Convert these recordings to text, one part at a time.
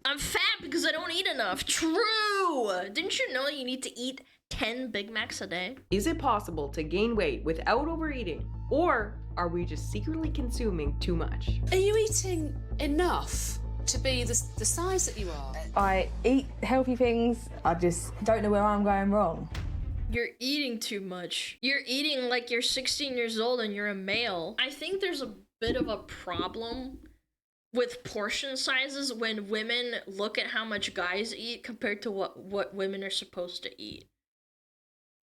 I'm fat because I don't eat enough. True! Didn't you know you need to eat 10 Big Macs a day? Is it possible to gain weight without overeating? Or are we just secretly consuming too much? Are you eating enough to be the size that you are? I eat healthy things. I just don't know where I'm going wrong. You're eating too much. You're eating like you're 16 years old and you're a male. I think there's a bit of a problem with portion sizes when women look at how much guys eat compared to what women are supposed to eat.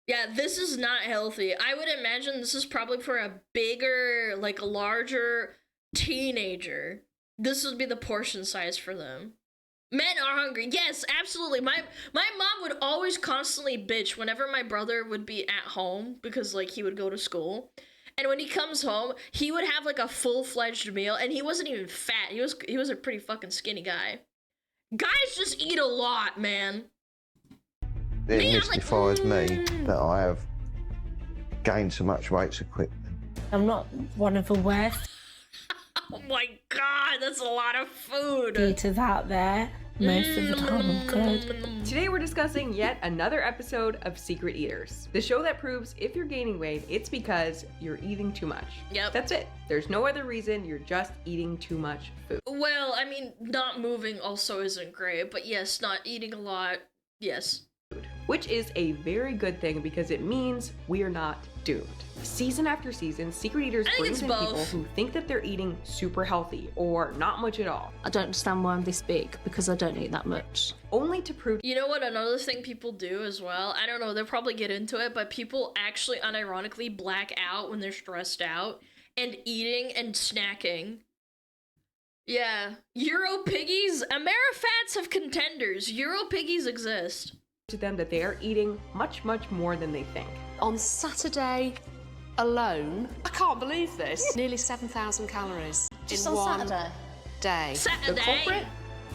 Yeah, this is not healthy. I would imagine this is probably for a bigger, like a larger teenager. This would be the portion size for them. Men are hungry. Yes, absolutely. My mom would always constantly bitch whenever my brother would be at home because like he would go to school. And when he comes home, he would have like a full-fledged meal and he wasn't even fat. He was a pretty fucking skinny guy. Guys just eat a lot, man. It mystifies me that I have gained so much weight so quickly. I'm not one of the worst Oh my god, that's a lot of food. eaters out there. Most of the time I'm good. Today we're discussing yet another episode of Secret Eaters, the show that proves if you're gaining weight, it's because you're eating too much. Yep. That's it. There's no other reason, you're just eating too much food. Well, I mean, not moving also isn't great, but yes, not eating a lot, yes. Which is a very good thing because it means we are not doomed. Season after season, Secret Eaters brings in people who think that they're eating super healthy or not much at all. I don't understand why I'm this big because I don't eat that much. Only to prove. You know what another thing people do as well? I don't know, they'll probably get into it, but people actually unironically black out when they're stressed out and eating and snacking. Yeah. Euro piggies? Amerifats have contenders. Euro piggies exist. To them that they are eating much, much more than they think. On Saturday alone, I can't believe this, nearly 7,000 calories Just in on one Saturday? day. The Saturday. culprit?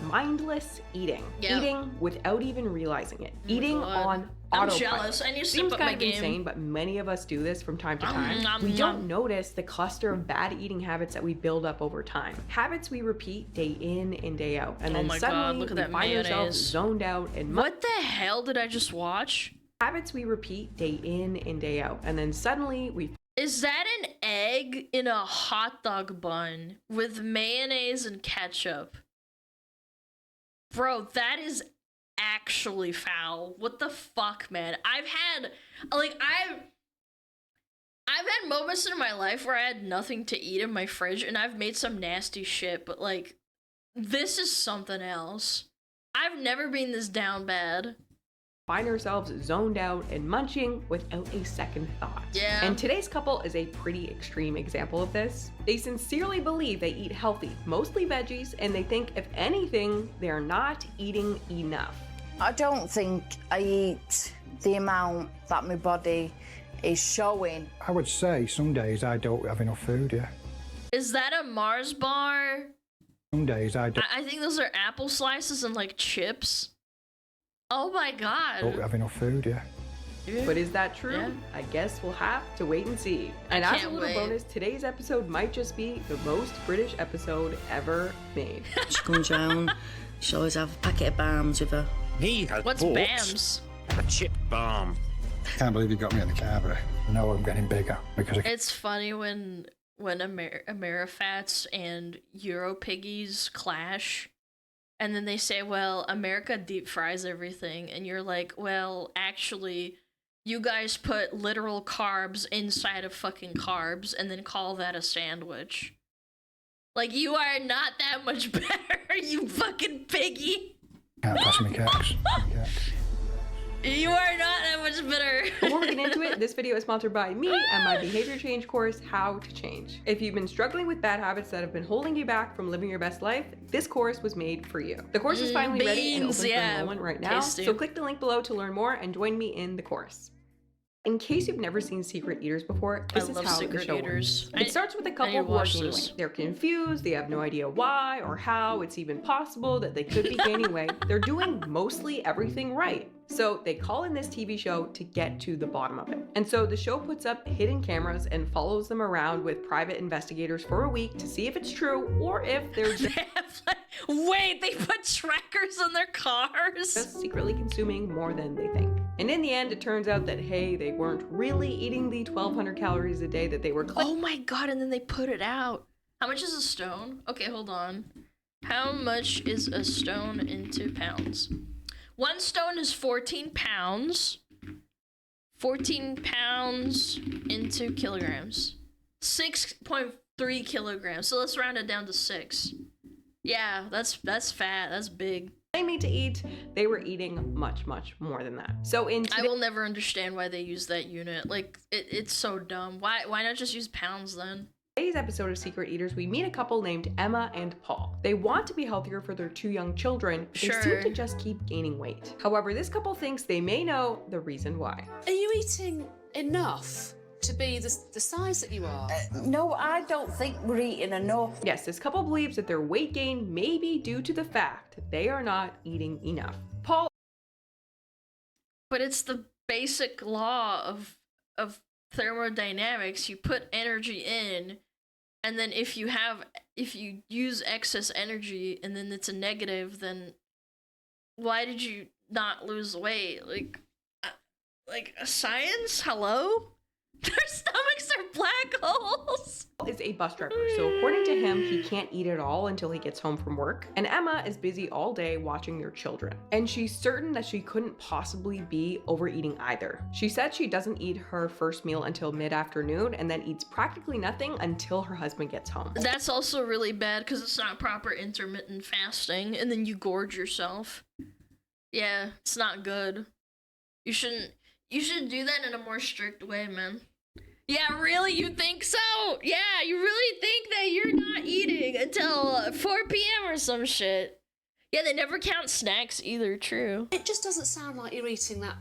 Mindless eating. Yep. Eating without even realizing it. Eating God. on I'm autopilot. jealous. I need to Seems step up my kind of game. insane, but many of us do this from time to time. nom, We nom. don't notice the cluster of bad eating habits that we build up over time. Habits we repeat day in and day out. And Oh then my God, suddenly look at we that find ourselves mayonnaise. zoned out and What the hell did I just watch? habits we repeat day in and day out. And then suddenly we Is that an egg in a hot dog bun with mayonnaise and ketchup? Bro, that is actually foul. What the fuck, man? I've had moments in my life where I had nothing to eat in my fridge and I've made some nasty shit, but like this is something else. I've never been this down bad. find ourselves zoned out and munching without a second thought. Yeah. And today's couple is a pretty extreme example of this. They sincerely believe they eat healthy, mostly veggies, and they think if anything, they're not eating enough. I don't think I eat the amount that my body is showing. I would say some days I don't have enough food, yeah. Is that a Mars bar? Some days I don't I think those are apple slices and like chips. Oh my god. have enough food, yeah. But is that true? Yeah. I guess we'll have to wait and see. And as a can't little wait. bonus, today's episode might just be the most British episode ever made. She comes round, she always have a packet of balms with her. He has What's bought BAMs? a chip balm. Can't believe you got me in the car, but I know I'm getting bigger because I It's funny when Amerifats and Euro piggies clash. And then they say, well, America deep fries everything. And you're like, well, actually, you guys put literal carbs inside of fucking carbs and then call that a sandwich. Like, you are not that much better, you fucking piggy. can't pass me cakes. You are not that much better. Before we get into it, this video is sponsored by me and my behavior change course, How to Change. If you've been struggling with bad habits that have been holding you back from living your best life, this course was made for you. The course is finally ready and open for enrollment right now, Tasty. so click the link below to learn more and join me in the course. In case you've never seen Secret Eaters before, this is love how the Secret show Eaters. works. It starts with a I need couple to who are watch gaining this. weight. They're confused, they have no idea why or how it's even possible that they could be gaining weight. They're doing mostly everything right. So they call in this TV show to get to the bottom of it. And so the show puts up hidden cameras and follows them around with private investigators for a week to see if it's true or if they're Wait, they put trackers on their cars? just secretly consuming more than they think. And in the end, it turns out that, hey, they weren't really eating the 1,200 calories a day that they were Oh my god, and then they put it out. How much is a stone? Okay, hold on. How much is a stone into pounds? 1 stone is 14 pounds. 14 pounds into kilograms. 6.3 kilograms. So let's round it down to 6. Yeah, that's fat. That's big. They made to eat, they were eating much, much more than that. So I will never understand why they use that unit. Like, it's so dumb. Why not just use pounds then? Today's episode of Secret Eaters, we meet a couple named Emma and Paul. They want to be healthier for their 2 young children, but they seem to just keep gaining weight. However, this couple thinks they may know the reason why. Are you eating enough to be the size that you are? No, I don't think we're eating enough. Yes, this couple believes that their weight gain may be due to the fact that they are not eating enough. Paul. But it's the basic law of thermodynamics. You put energy in, and then if you use excess energy and then it's a negative, then why did you not lose weight? Like science? Hello? Their stomachs are black holes. Is a bus driver, so according to him, he can't eat at all until he gets home from work. And Emma is busy all day watching their children. And she's certain that she couldn't possibly be overeating either. She said she doesn't eat her first meal until mid-afternoon and then eats practically nothing until her husband gets home. That's also really bad because it's not proper intermittent fasting, and then you gorge yourself. Yeah, it's not good. You should do that in a more strict way, man. Yeah, really? You think so? Yeah, you really think that you're not eating until 4 p.m. or some shit? Yeah, they never count snacks either, true. It just doesn't sound like you're eating that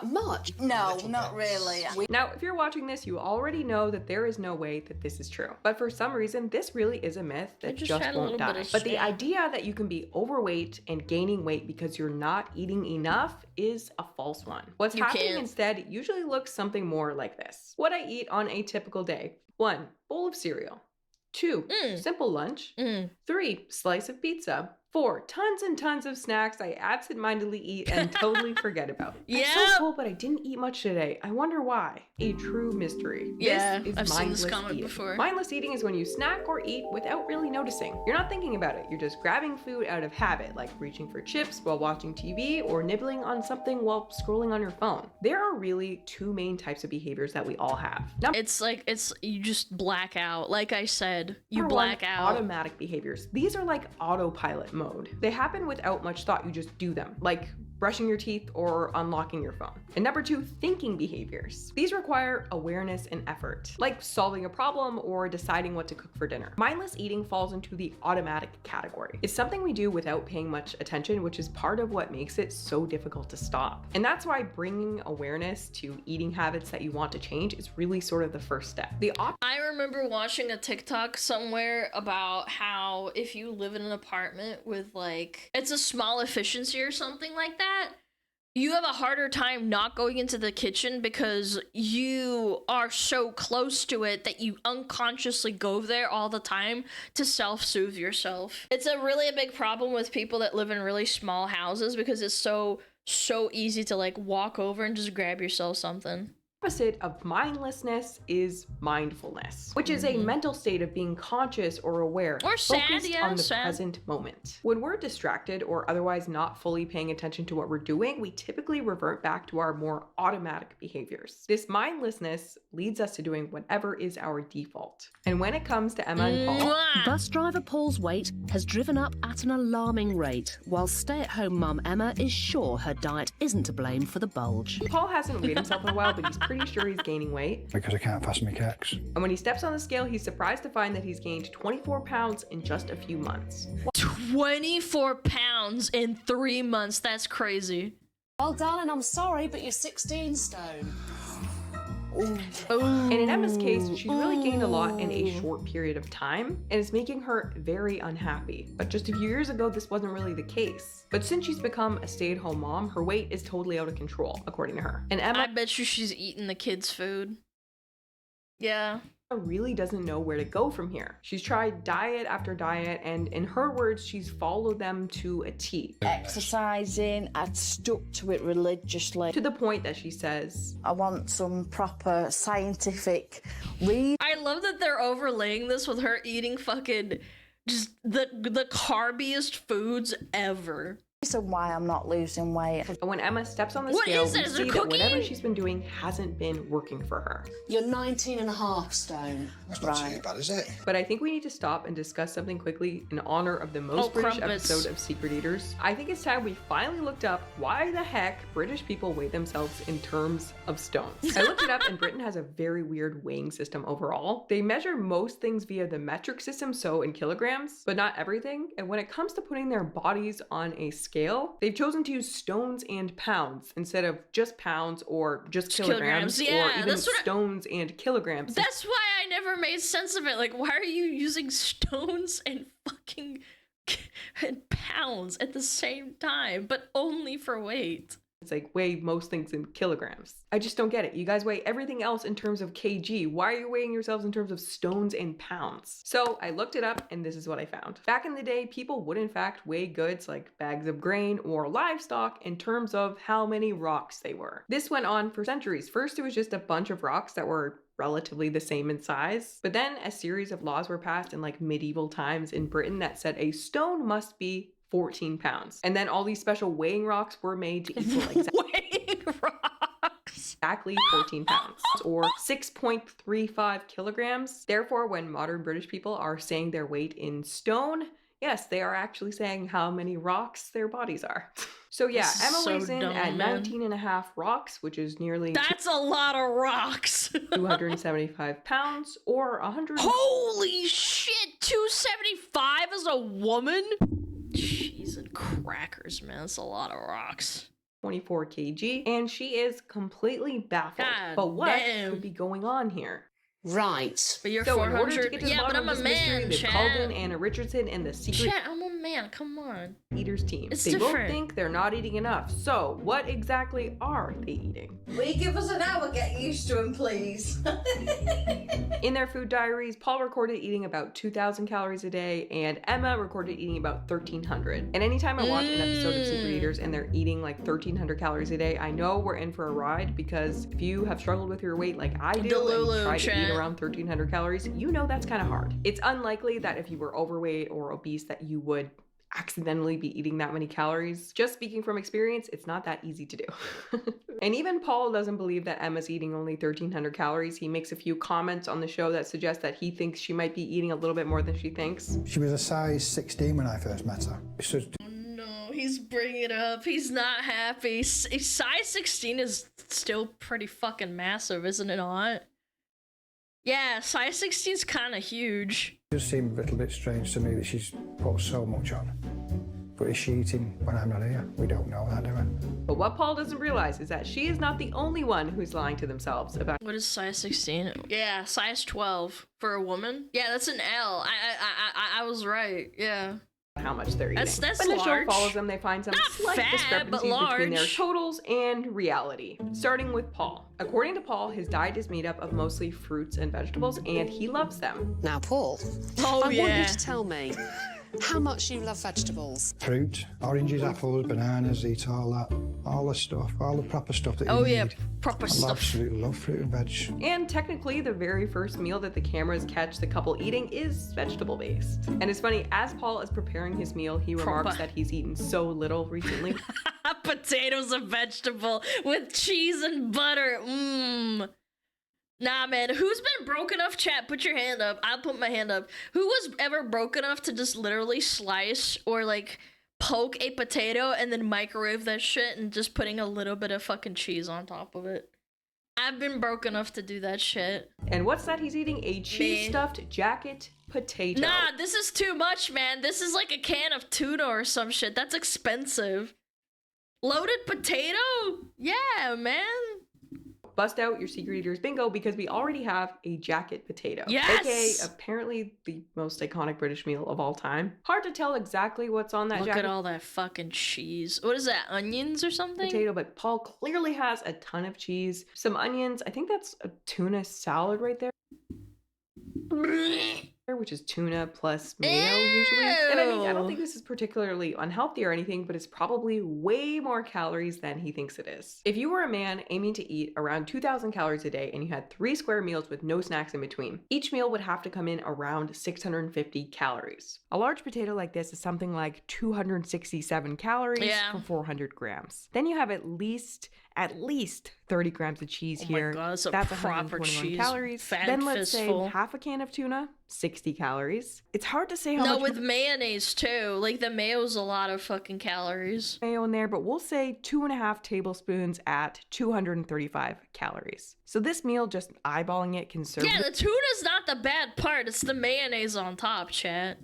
much. No, not really. Now, if you're watching this, you already know that there is no way that this is true. But for some reason, this really is a myth that just won't die. But the idea that you can be overweight and gaining weight because you're not eating enough is a false one. What's happening instead usually looks something more like this. What I eat on a typical day: 1 bowl of cereal, 2 simple lunch, 3 slice of pizza, 4 tons and tons of snacks I absent-mindedly eat and totally forget about. I'm so full, but I didn't eat much today. I wonder why. A true mystery. Yeah, this is I've seen this comment eating. before. Mindless eating is when you snack or eat without really noticing. You're not thinking about it. You're just grabbing food out of habit, like reaching for chips while watching TV or nibbling on something while scrolling on your phone. There are really 2 main types of behaviors that we all have. Now, you just black out. Like I said, you black out. Automatic behaviors. These are like autopilot mode. They happen without much thought, you just do them, like brushing your teeth or unlocking your phone. And number 2, thinking behaviors. These require awareness and effort, like solving a problem or deciding what to cook for dinner. Mindless eating falls into the automatic category. It's something we do without paying much attention, which is part of what makes it so difficult to stop. And that's why bringing awareness to eating habits that you want to change is really sort of the first step. I remember watching a TikTok somewhere about how if you live in an apartment with it's a small efficiency or something like that, you have a harder time not going into the kitchen because you are so close to it that you unconsciously go there all the time to self-soothe yourself. It's a really big problem with people that live in really small houses because it's so easy to walk over and just grab yourself something. Opposite of mindlessness is mindfulness, which is a mental state of being conscious or aware, or focused on the present moment. When we're distracted or otherwise not fully paying attention to what we're doing, we typically revert back to our more automatic behaviors. This mindlessness leads us to doing whatever is our default. And when it comes to Emma and Paul, bus driver Paul's weight has driven up at an alarming rate, while stay-at-home mum Emma is sure her diet isn't to blame for the bulge. Paul hasn't weighed himself in a while, but he's pretty sure he's gaining weight. Because I can't pass my kicks. And when he steps on the scale, he's surprised to find that he's gained 24 pounds in just a few months. 24 pounds in 3 months, that's crazy. Well, darling, I'm sorry, but you're 16 stone. And in Emma's case, she's really gained a lot in a short period of time, and it's making her very unhappy. But just a few years ago, this wasn't really the case. But since she's become a stay-at-home mom, her weight is totally out of control, according to her. And Emma, I bet you she's eating the kids' food. Yeah. really doesn't know where to go from here. She's tried diet after diet, and in her words, she's followed them to a T. Exercising, I'd stuck to it religiously. To the point that she says, I want some proper scientific read. I love that they're overlaying this with her eating fucking just the carbiest foods ever. Reason why I'm not losing weight. But when Emma steps on the What scale, is we it? Is it see a that cookie? whatever she's been doing hasn't been working for her. You're 19.5 stone. That's not too bad, is it? But I think we need to stop and discuss something quickly in honor of the most British crumpets. episode of Secret Eaters. I think it's time we finally looked up why the heck British people weigh themselves in terms of stones. I looked it up, and Britain has a very weird weighing system overall. They measure most things via the metric system, so in kilograms, but not everything. And when it comes to putting their bodies on a scale, they've chosen to use stones and pounds instead of just pounds or just kilograms, Yeah, or even that's what stones and kilograms. That's why I never made sense of it. Like, why are you using stones and fucking and pounds at the same time, but only for weight? It's like weigh most things in kilograms. I just don't get it. You guys weigh everything else in terms of kg. Why are you weighing yourselves in terms of stones and pounds? So I looked it up, and this is what I found. Back in the day, people would in fact weigh goods like bags of grain or livestock in terms of how many rocks they were. This went on for centuries. First, it was just a bunch of rocks that were relatively the same in size. But then a series of laws were passed in like medieval times in Britain that said a stone must be 14 pounds. And then all these special weighing rocks were made to equal Weighing rocks. exactly 14 pounds or 6.35 kilograms. Therefore, when modern British people are saying their weight in stone, yes, they are actually saying how many rocks their bodies are. So yeah, This is Emma so weighs in dumb, at man. 19 and a half rocks, which is nearly That's a lot of rocks. 275 pounds or 100. Holy shit, 275 as a woman? Cheese and crackers, man. That's a lot of rocks. 24 kg, and she is completely baffled. God but what damn. could be going on here? Right. But you're So in order to 400. get to the Yeah, but bottom I'm of a this mystery, man, they've called in Chad. Anna Richardson and the Secret Chat, I'm a man. Come on. Eaters team. It's They both different. think they're not eating enough. So what exactly are they eating? Will you give us an hour? Get used to him, please. In their food diaries, Paul recorded eating about 2,000 calories a day, and Emma recorded eating about 1,300. And anytime I watch an episode of Secret Eaters and they're eating like 1,300 calories a day, I know we're in for a ride, because if you have struggled with your weight like I do Delulu, and try to eat chat. around 1,300 calories, you know that's kind of hard. It's unlikely that if you were overweight or obese that you would accidentally be eating that many calories. Just speaking from experience, it's not that easy to do. And even Paul doesn't believe that Emma's eating only 1,300 calories. He makes a few comments on the show that suggest that he thinks she might be eating a little bit more than she thinks. She was a size 16 when I first met her. So No, he's bringing it up. He's not happy. Size 16 is still pretty fucking massive, isn't it not? Yeah, size 16 is kind of huge. it does seem a little bit strange to me that she's put so much on. But is she eating when I'm not here? We don't know that, do we? But what Paul doesn't realize is that she is not the only one who's lying to themselves about What is size 16? Yeah, size 12 for a woman. Yeah, that's an L. I was right. Yeah. how much they're eating. That's when the show large. follows them, they find some Not slight fat, but discrepancies between their large. totals and reality. Starting with Paul. According to Paul, his diet is made up of mostly fruits and vegetables, and he loves them. Now, Paul, Oh, I want yeah. you to tell me how much you love vegetables. Fruit, oranges, apples, bananas, eat all that. All the stuff, all the proper stuff that you Oh, need. yeah, proper I stuff. absolutely love fruit and veg. And technically, the very first meal that the cameras catch the couple eating is vegetable based. And it's funny, as Paul is preparing his meal, he remarks that he's eaten so little recently. Potatoes a vegetable with cheese and butter. Mmm. Nah, man. Who's been broke enough? Chat, put your hand up. I'll put my hand up. Who was ever broke enough to just literally slice or like poke a potato and then microwave that shit and just putting a little bit of fucking cheese on top of it? I've been broke enough to do that shit. And what's that he's eating? A cheese stuffed jacket potato. Nah, this is too much, man. This is like a can of tuna or some shit. That's expensive. Loaded potato? Yeah, man. bust out your Secret Eaters bingo because we already have a jacket potato. Yes! AKA apparently the most iconic British meal of all time. Hard to tell exactly what's on that Look jacket at all that fucking cheese. What is that, onions or something? potato, but Paul clearly has a ton of cheese, some onions. I think that's a tuna salad right there. Which is tuna plus mayo usually. And I mean, I don't think this is particularly unhealthy or anything, but it's probably way more calories than he thinks it is. If you were a man aiming to eat around 2,000 calories a day and you had 3 square meals with no snacks in between, each meal would have to come in around 650 calories. A large potato like this is something like 267 calories for 400 grams. Then you have at least 30 grams of cheese here. Oh my God, that's a proper 121 cheese calories. fat Then let's fistful. say half a can of tuna, 60 calories. It's hard to say how No, much with mayonnaise too. Like the mayo's a lot of fucking calories. mayo in there, but we'll say 2.5 tablespoons at 235 calories. So this meal, just eyeballing it conservatively, Yeah, the tuna's not the bad part. It's the mayonnaise on top, chat.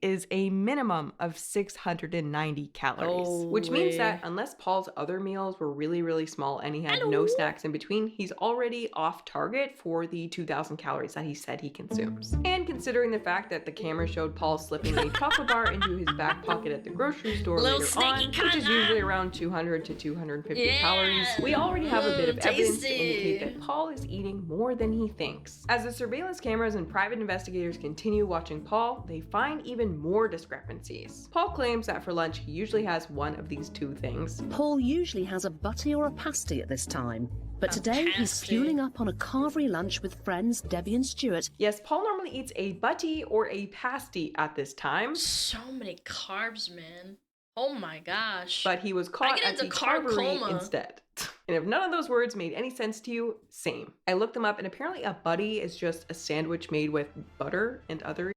is a minimum of 690 calories, which means that unless Paul's other meals were really, really small and he had no snacks in between, he's already off target for the 2,000 calories that he said he consumes. And considering the fact that the camera showed Paul slipping a chocolate bar into his back pocket at the grocery store Little later on, sneaky which is usually around 200 to 250 calories, we already have a bit of evidence to indicate that Paul is eating more than he thinks. As the surveillance cameras and private investigators continue watching Paul, they find even more discrepancies. Paul claims that for lunch he usually has one of these two things. Paul usually has a butty or a pasty at this time, but today he's fueling up on a carvery lunch with friends Debbie and Stuart. Yes, Paul normally eats a butty or a pasty at this time. So many carbs, man. Oh my gosh. But he was caught at the carb carvery coma instead. And if none of those words made any sense to you, same. I looked them up and apparently a butty is just a sandwich made with butter and other.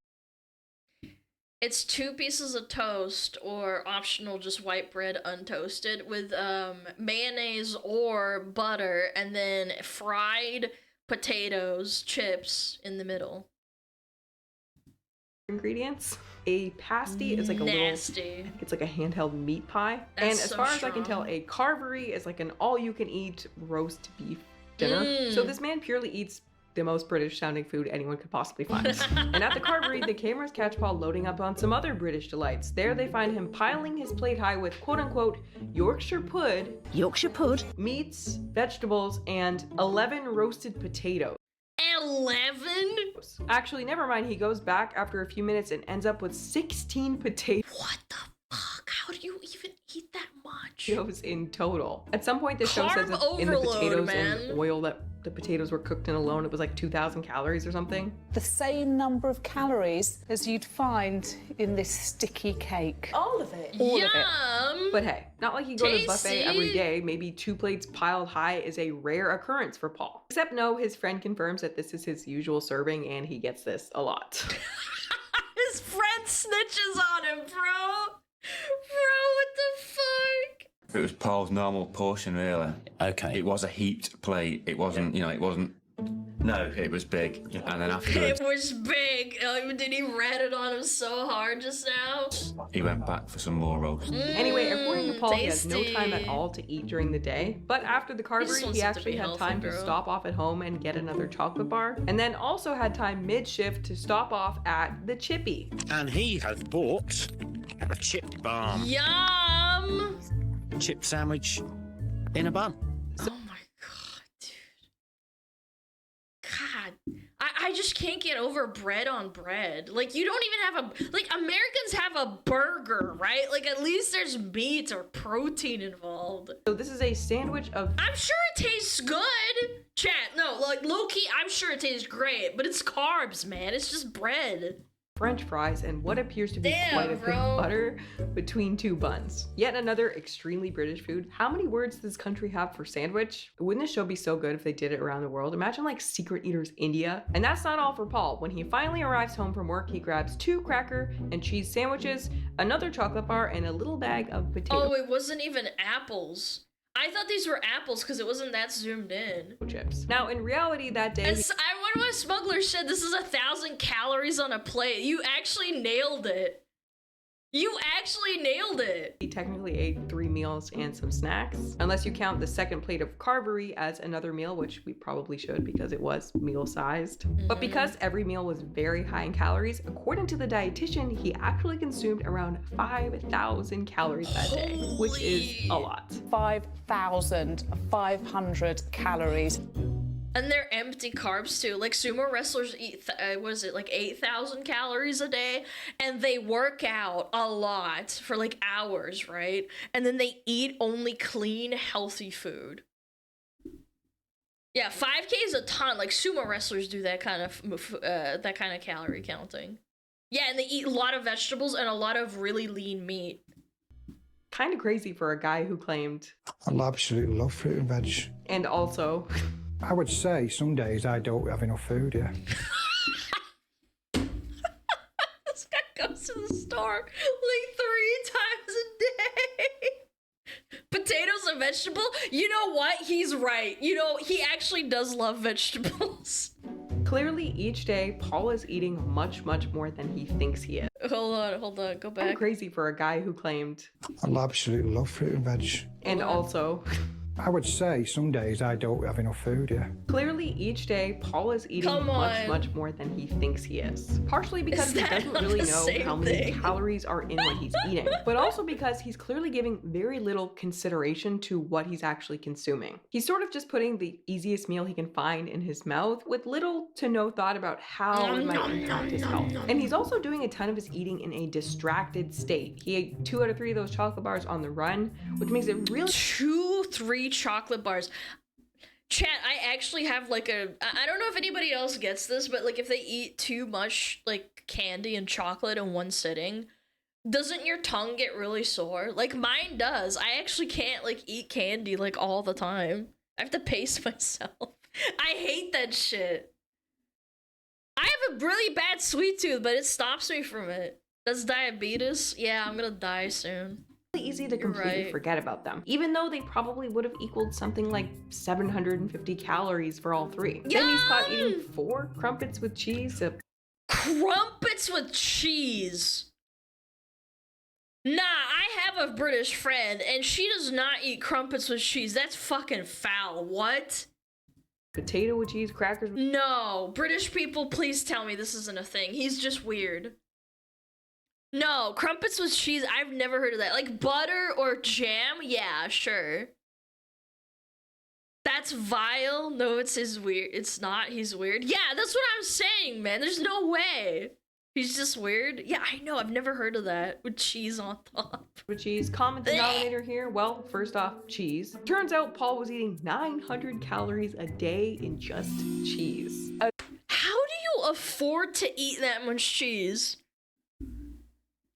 It's 2 pieces of toast, or optional just white bread untoasted, with mayonnaise or butter, and then fried potatoes, chips in the middle. Ingredients. A pasty is like a nasty. little, I think it's like a handheld meat pie. That's and as so far as I can strong. tell, a carvery is like an all-you-can-eat roast beef dinner. So this man purely eats the most British sounding food anyone could possibly find. And at the carvery, the cameras catch Paul loading up on some other British delights. There they find him piling his plate high with quote-unquote Yorkshire pud, meats, vegetables, and 11 roasted potatoes. 11? Actually, never mind. He goes back after a few minutes and ends up with 16 potatoes. What the fuck? How do you even eat that much? Potatoes in total. At some point, the show Carb says that in the overload, potatoes man. and oil that the potatoes were cooked in alone, it was like 2,000 calories or something. The same number of calories as you'd find in this sticky cake. All of it. All of it. But hey, not like you go to the buffet Tasty. every day. Maybe 2 plates piled high is a rare occurrence for Paul. Except no, his friend confirms that this is his usual serving and he gets this a lot. His friend snitches on him, bro. Bro, what the fuck? It was Paul's normal portion, really. Okay. It was a heaped plate. It wasn't, you know, it wasn't. No, it was big. And then afterwards, It was big. Did he rat it on him so hard just now? he went back for some more roast. Anyway, according to Paul, he has no time at tasty. all to eat during the day. But after the just carvery, wants he it to actually be had healthy, time to bro. stop off at home and get another chocolate bar. And then also had time mid-shift to stop off at the Chippy. And he has bought a chip bomb. Yum! Chip sandwich in a bun. Oh my god, dude. God. I just can't get over bread on bread. Like, you don't even have a... Like, Americans have a burger, right? Like, at least there's meat or protein involved. So this is a sandwich of... I'm sure it tastes good. Chat, no, like, low-key, I'm sure it tastes great. But it's carbs, man. It's just bread. French fries and what appears to be Damn, quite a bit bro. of butter between 2 buns. Yet another extremely British food. How many words does this country have for sandwich? Wouldn't this show be so good if they did it around the world? Imagine like Secret Eaters India. And that's not all for Paul. When he finally arrives home from work, he grabs 2 cracker and cheese sandwiches, another chocolate bar, and a little bag of potato Oh, it wasn't even apples. I thought these were apples because it wasn't that zoomed in. chips. Now, in reality, that day, And I wonder what Smuggler said. This is 1,000 calories on a plate. You actually nailed it. You actually nailed it. he technically ate 3 meals meals and some snacks, unless you count the second plate of carvery as another meal, which we probably should because it was meal-sized. But because every meal was very high in calories, according to the dietitian, he actually consumed around 5,000 calories that day, which is a lot. 5,500 calories. And they're empty carbs too. Like sumo wrestlers eat, what is it, like 8,000 calories a day? And they work out a lot for like hours, right? And then they eat only clean, healthy food. Yeah, 5K is a ton. Like sumo wrestlers do that kind of calorie counting. Yeah, and they eat a lot of vegetables and a lot of really lean meat. Kind of crazy for a guy who claimed, I absolutely love fruit and veg. And also, I would say some days I don't have enough food, yeah. This guy goes to the store like 3 times a day. Potatoes and vegetable? You know what? He's right. You know, he actually does love vegetables. clearly each day Paul is eating much more than he thinks he is. Hold on, go back. I'm crazy for a guy who claimed, I absolutely love fruit and veg. And also, I would say some days I don't have enough food, yeah. Clearly each day Paul is eating much more than he thinks he is. Partially because he doesn't really know how many calories are in what he's eating, but also because he's clearly giving very little consideration to what he's actually consuming. He's sort of just putting the easiest meal he can find in his mouth with little to no thought about how it might impact his health. And he's also doing a ton of his eating in a distracted state. He ate 2 out of 3 of those chocolate bars on the run, which makes it really 2-3 chocolate bars. Chat, I actually have like I don't know if anybody else gets this, but like if they eat too much like candy and chocolate in one sitting, doesn't your tongue get really sore? Like mine does. I actually can't like eat candy like all the time. I have to pace myself. I hate that shit. I have a really bad sweet tooth, but it stops me from it. That's diabetes. Yeah, I'm gonna die soon. Easy to completely forget about them, even though they probably would have equaled something like 750 calories for all 3. Yum! Then he's caught eating 4 crumpets with cheese. Crumpets with cheese? Nah, I have a British friend and she does not eat crumpets with cheese. That's fucking foul. What? Potato with cheese, crackers. No, British people, please tell me this isn't a thing. He's just weird. No, crumpets with cheese, I've never heard of that. Like butter or jam? Yeah, sure. That's vile. No, it's his weird. It's not. He's weird. Yeah, that's what I'm saying, man. There's no way. He's just weird. Yeah, I know. I've never heard of that. With cheese on top. With cheese. Common denominator here? Well, first off, cheese. Turns out Paul was eating 900 calories a day in just cheese. How do you afford to eat that much cheese?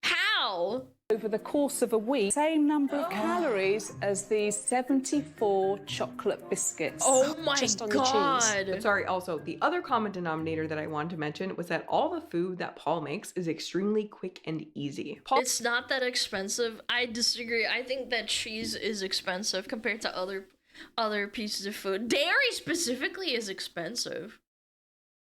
How? Over the course of a week, same number of calories as these 74 chocolate biscuits. Oh my just on god. The cheese. But sorry, also, the other common denominator that I wanted to mention was that all the food that Paul makes is extremely quick and easy. It's not that expensive. I disagree. I think that cheese is expensive compared to other pieces of food. Dairy specifically is expensive.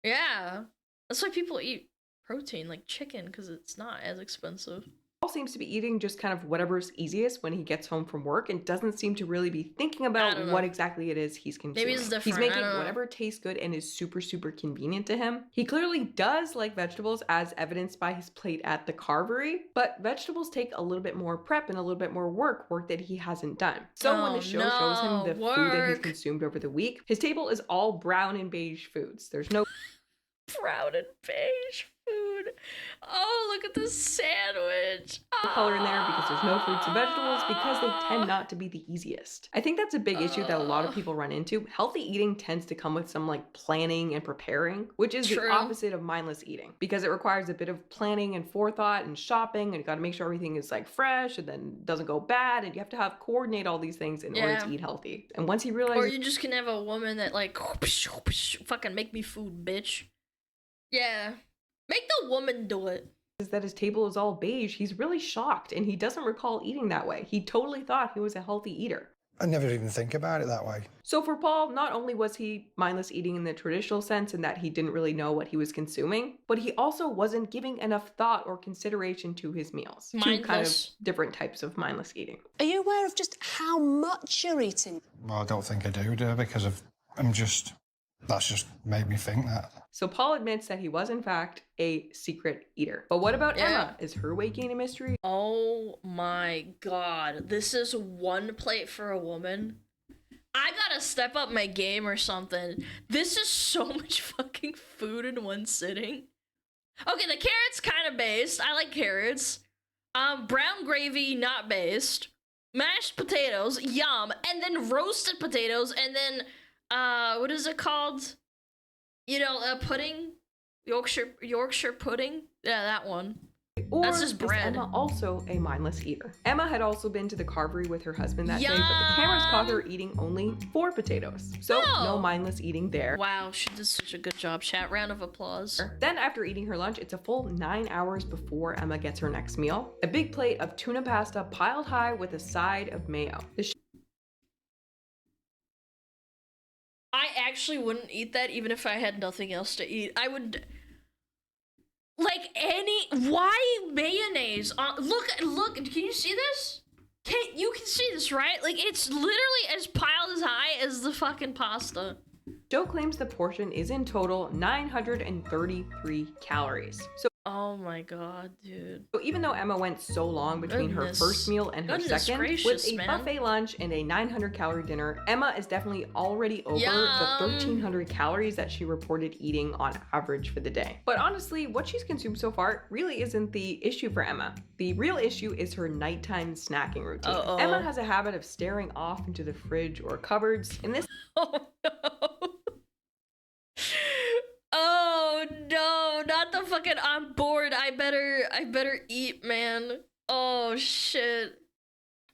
Yeah. That's why people eat protein like chicken, because it's not as expensive. Paul seems to be eating just kind of whatever's easiest when he gets home from work and doesn't seem to really be thinking about what exactly it is he's consuming. Maybe it's different. He's making whatever tastes good and is super convenient to him. He clearly does like vegetables, as evidenced by his plate at the carvery, but vegetables take a little bit more prep and a little bit more work that he hasn't done. So when the show shows him the food that he's consumed over the week, his table is all brown and beige foods. There's no brown and beige food. Oh, look at this sandwich. Color in there because there's no fruits and vegetables because they tend not to be the easiest. I think that's a big issue that a lot of people run into. Healthy eating tends to come with some like planning and preparing, which is the opposite of mindless eating because it requires a bit of planning and forethought and shopping, and you got to make sure everything is like fresh and then doesn't go bad, and you have to coordinate all these things in order to eat healthy. And once he realizes, or you just can have a woman that like fucking make me food, bitch. Yeah. Make the woman do it. Is that his table is all beige, he's really shocked and he doesn't recall eating that way. He totally thought he was a healthy eater. I never even think about it that way. So for Paul, not only was he mindless eating in the traditional sense in that he didn't really know what he was consuming, but he also wasn't giving enough thought or consideration to his meals. Two kind of different types of mindless eating. Are you aware of just how much you're eating? Well, I don't think I do because that's just made me think that. So Paul admits that he was in fact a secret eater. But what about Emma? Is her weight gain a mystery? Oh my god, this is one plate for a woman. I gotta step up my game or something. This is so much fucking food in one sitting. Okay, the carrots kind of based. I like carrots. Brown gravy, not based. Mashed potatoes, yum. And then roasted potatoes, and then what is it called? You know, pudding? Yorkshire pudding? Yeah, that one. Or that's just bread. Is Emma also a mindless eater? Emma had also been to the carvery with her husband that day, but the cameras caught her eating only 4 potatoes. So no mindless eating there. Wow, she did such a good job, chat. Round of applause. Then after eating her lunch, it's a full 9 hours before Emma gets her next meal. A big plate of tuna pasta piled high with a side of mayo. I actually wouldn't eat that even if I had nothing else to eat. I would... Like why mayonnaise on, look, can you see this? You can see this, right? Like it's literally as piled as high as the fucking pasta. Joe claims the portion is in total 933 calories. So oh my god, dude. So even though Emma went so long between her first meal and her second, with a buffet lunch and a 900-calorie dinner, Emma is definitely already over the 1,300 calories that she reported eating on average for the day. But honestly, what she's consumed so far really isn't the issue for Emma. The real issue is her nighttime snacking routine. Emma has a habit of staring off into the fridge or cupboards. In this oh no. Oh no, not the fucking I'm bored. I better eat, man. Oh shit.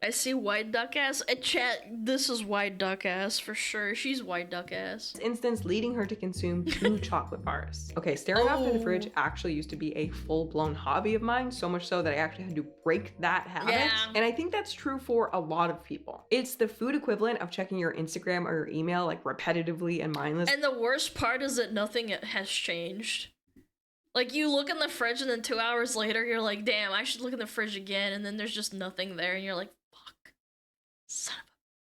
I see white duck ass. Chat, this is white duck ass for sure. She's white duck ass. Instance leading her to consume 2 chocolate bars. Okay, staring off into the fridge actually used to be a full-blown hobby of mine, so much so that I actually had to break that habit. And I think that's true for a lot of people. It's the food equivalent of checking your Instagram or your email like repetitively and mindless. And the worst part is that nothing has changed. Like, you look in the fridge and then 2 hours later, you're like, damn, I should look in the fridge again. And then there's just nothing there. And you're like, fuck, son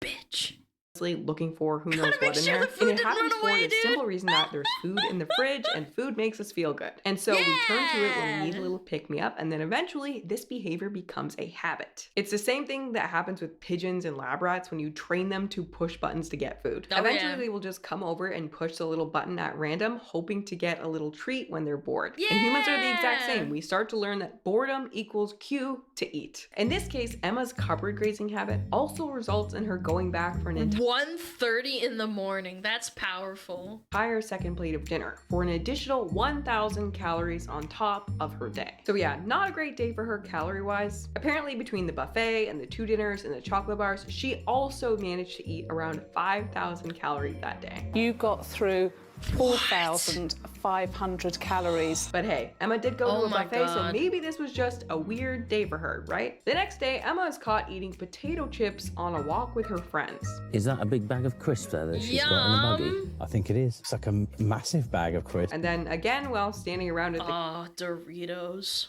of a bitch. Looking for who knows what in there. And it happens for the simple reason that there's food in the fridge and food makes us feel good. And so we turn to it when we need a little pick-me-up, and then eventually this behavior becomes a habit. It's the same thing that happens with pigeons and lab rats when you train them to push buttons to get food. Eventually they will just come over and push the little button at random, hoping to get a little treat when they're bored. And humans are the exact same. We start to learn that boredom equals cue to eat. In this case, Emma's cupboard grazing habit also results in her going back for an entire 1:30 in the morning. That's powerful. Entire second plate of dinner for an additional 1,000 calories on top of her day. So yeah, not a great day for her calorie-wise. Apparently between the buffet and the 2 dinners and the chocolate bars, she also managed to eat around 5,000 calories that day. You got through 4,500 calories. But hey, Emma did go to a buffet, so maybe this was just a weird day for her, right? The next day, Emma is caught eating potato chips on a walk with her friends. Is that a big bag of crisps there that she's got in the buggy? I think it is. It's like a massive bag of crisps. And then again, while standing around at the Doritos.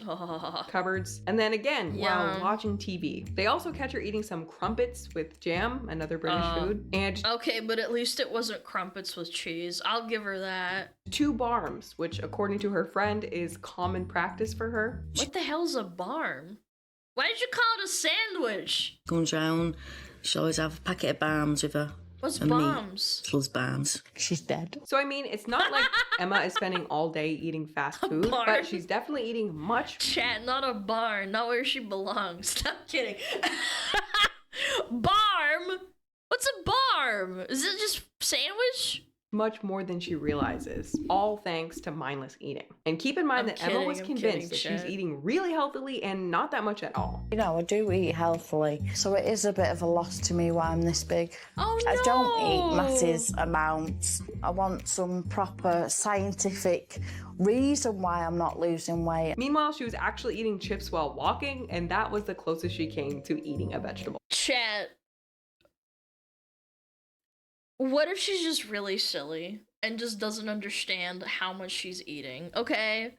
cupboards. And then again, while watching TV. They also catch her eating some crumpets with jam, another British food. And okay, but at least it wasn't crumpets with cheese. I'll give her that. 2 barms, which according to her friend is common practice for her. What the hell's a barm? Why did you call it a sandwich? Going down, she always have a packet of barms with her. What's bombs? She loves barms. She's dead. So I mean, it's not like Emma is spending all day eating fast food, but she's definitely eating much. Chat, not a barn, not where she belongs. Stop kidding. Barm? What's a barm? Is it just sandwich? Much more than she realizes, all thanks to mindless eating. And keep in mind that Emma was convinced that she's eating really healthily and not that much at all. You know, I do eat healthily, so it is a bit of a loss to me why I'm this big. Oh no! I don't eat massive amounts. I want some proper scientific reason why I'm not losing weight. Meanwhile, she was actually eating chips while walking, and that was the closest she came to eating a vegetable. Chat. What if she's just really silly and just doesn't understand how much she's eating? Okay?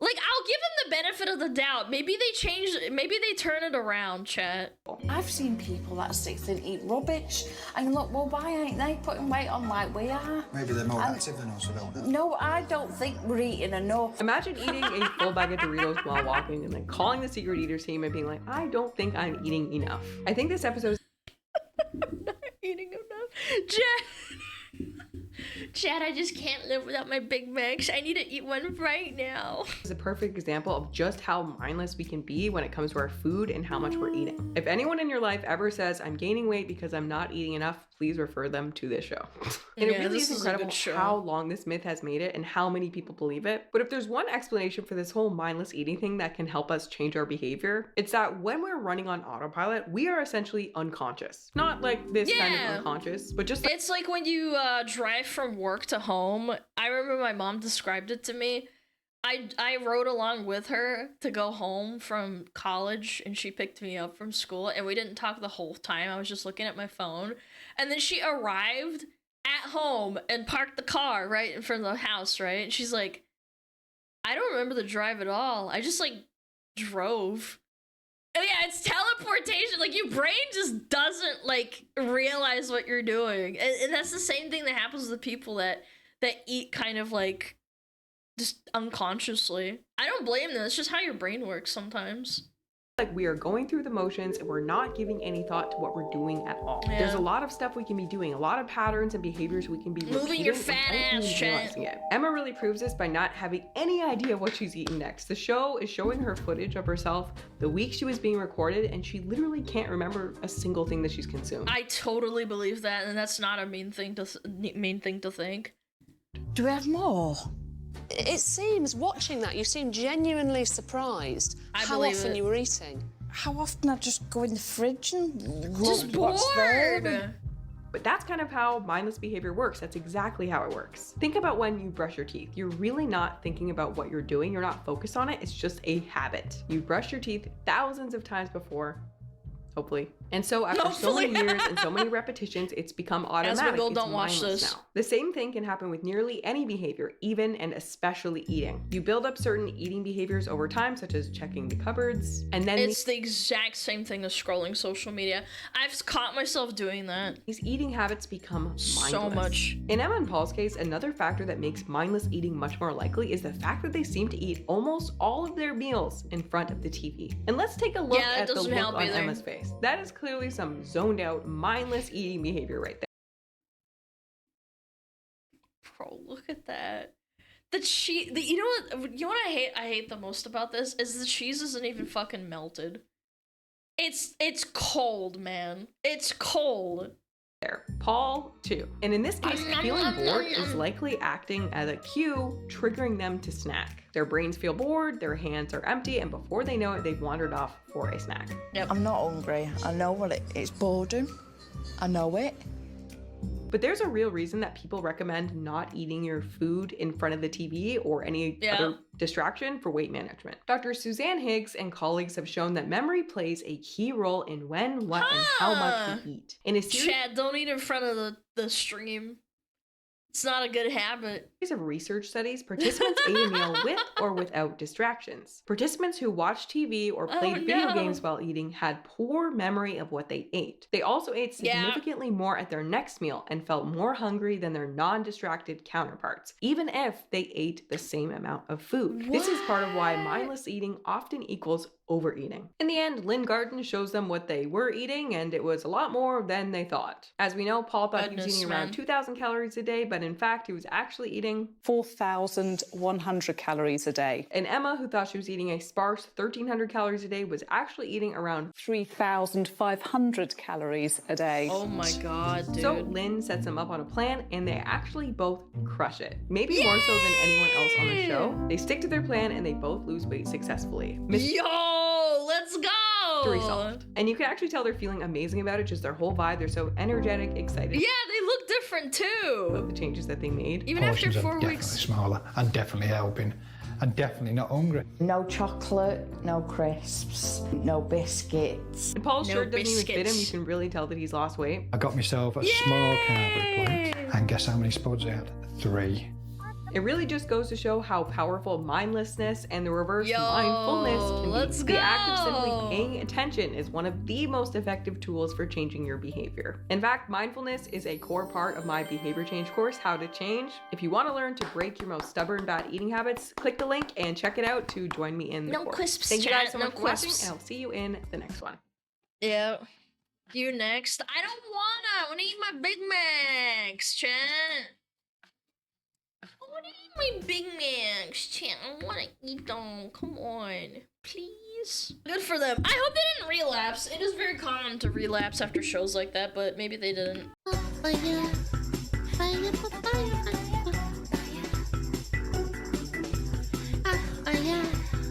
Like, I'll give them the benefit of the doubt. Maybe they change, maybe they turn it around, chat. I've seen people that are 60 and eat rubbish. And look, well, why ain't they putting weight on like we are? Maybe they're more active than us, I don't know. No, I don't think we're eating enough. Imagine eating a full bag of Doritos while walking and then calling the secret eaters team and being like, I don't think I'm eating enough. I think this episode Not eating enough. Chad, I just can't live without my Big Macs. I need to eat one right now. is a perfect example of just how mindless we can be when it comes to our food and how much we're eating. If anyone in your life ever says, I'm gaining weight because I'm not eating enough, please refer them to this show. And it really is incredible how long this myth has made it and how many people believe it. But if there's one explanation for this whole mindless eating thing that can help us change our behavior, it's that when we're running on autopilot, we are essentially unconscious. Not like this kind of unconscious, but just like it's like when you drive from work to home. I remember my mom described it to me. I rode along with her to go home from college, and she picked me up from school, and we didn't talk the whole time. I was just looking at my phone, and then she arrived at home and parked the car right in front of the house, right? And she's like, I don't remember the drive at all. I just like drove. And yeah, it's teleportation. Like, your brain just doesn't like realize what you're doing, and that's the same thing that happens with people that eat kind of like just unconsciously. I don't blame them. It's just how your brain works sometimes. Like, we are going through the motions and we're not giving any thought to what we're doing at all. Yeah. There's a lot of stuff we can be doing, a lot of patterns and behaviors we can be moving your repeating fat without ass, even chat. realizing it. Emma really proves this by not having any idea what she's eating next. The show is showing her footage of herself the week she was being recorded, and she literally can't remember a single thing that she's consumed. I totally believe that, and that's not a mean thing to think. Do we have more? It seems, watching that, you seem genuinely surprised how often you were eating. How often I just go in the fridge and Just look what's there. bored. But that's kind of how mindless behavior works. That's exactly how it works. Think about when you brush your teeth. You're really not thinking about what you're doing. You're not focused on it. It's just a habit. You brush your teeth thousands of times before, hopefully. And so after so many years and so many repetitions, it's become automatic. As we go, It's don't watch mindless this. now. The same thing can happen with nearly any behavior, even and especially eating. You build up certain eating behaviors over time, such as checking the cupboards, and then It's the exact same thing as scrolling social media. I've caught myself doing that. these eating habits become mindless. So much. In Emma and Paul's case, another factor that makes mindless eating much more likely is the fact that they seem to eat almost all of their meals in front of the TV. And let's take a look at the doesn't look help on either. Emma's face. That is clearly some zoned out, mindless eating behavior right there. Bro, look at that. The cheese. You know what I hate? I hate the most about this is the cheese isn't even fucking melted. It's cold, man. It's cold. There. Paul, too. And in this case, feeling bored is likely acting as a cue, triggering them to snack. Their brains feel bored, their hands are empty, and before they know it, they've wandered off for a snack. I'm not hungry. I know what it's boredom. I know it. But there's a real reason that people recommend not eating your food in front of the TV or any other distraction for weight management. Dr. Suzanne Higgs and colleagues have shown that memory plays a key role in when, what, and how much we eat. In a series Chad, don't eat in front of the stream. It's not a good habit. of research studies, participants ate a meal with or without distractions. Participants who watched TV or played video games while eating had poor memory of what they ate. They also ate significantly more at their next meal and felt more hungry than their non-distracted counterparts, even if they ate the same amount of food. This is part of why mindless eating often equals overeating. In the end, Lynn Garden shows them what they were eating, and it was a lot more than they thought. As we know, Paul thought he was eating around 2,000 calories a day, but in fact, he was actually eating 4,100 calories a day. And Emma, who thought she was eating a sparse 1,300 calories a day, was actually eating around 3,500 calories a day. Oh my god, dude. So Lynn sets them up on a plan, and they actually both crush it. Maybe more so than anyone else on the show. They stick to their plan, and they both lose weight successfully. Yo, let's go! Mystery solved. And you can actually tell they're feeling amazing about it, just their whole vibe. They're so energetic, excited. Yeah, they look different too. About the changes that they made. Even after Portions are 4 definitely weeks. smaller and definitely helping. and definitely not hungry. No chocolate, no crisps, no biscuits. And Paul's shirt doesn't even fit him. You can really tell that he's lost weight. I got myself a small carvery plate, and guess how many spuds I had? 3. It really just goes to show how powerful mindlessness and the reverse mindfulness can let's be. go. The act of simply paying attention is one of the most effective tools for changing your behavior. In fact, mindfulness is a core part of my behavior change course, How to Change. If you want to learn to break your most stubborn bad eating habits, click the link and check it out to join me in the course. Crisps, Thank you guys so chat, much no for watching, crisps. and I'll see you in the next one. Yeah. You next. I don't wanna. I wanna eat my Big Macs, chat. I wanna eat my Big Macs, chat. I wanna eat them. Come on. Please. Good for them. I hope they didn't relapse. It is very common to relapse after shows like that, but maybe they didn't.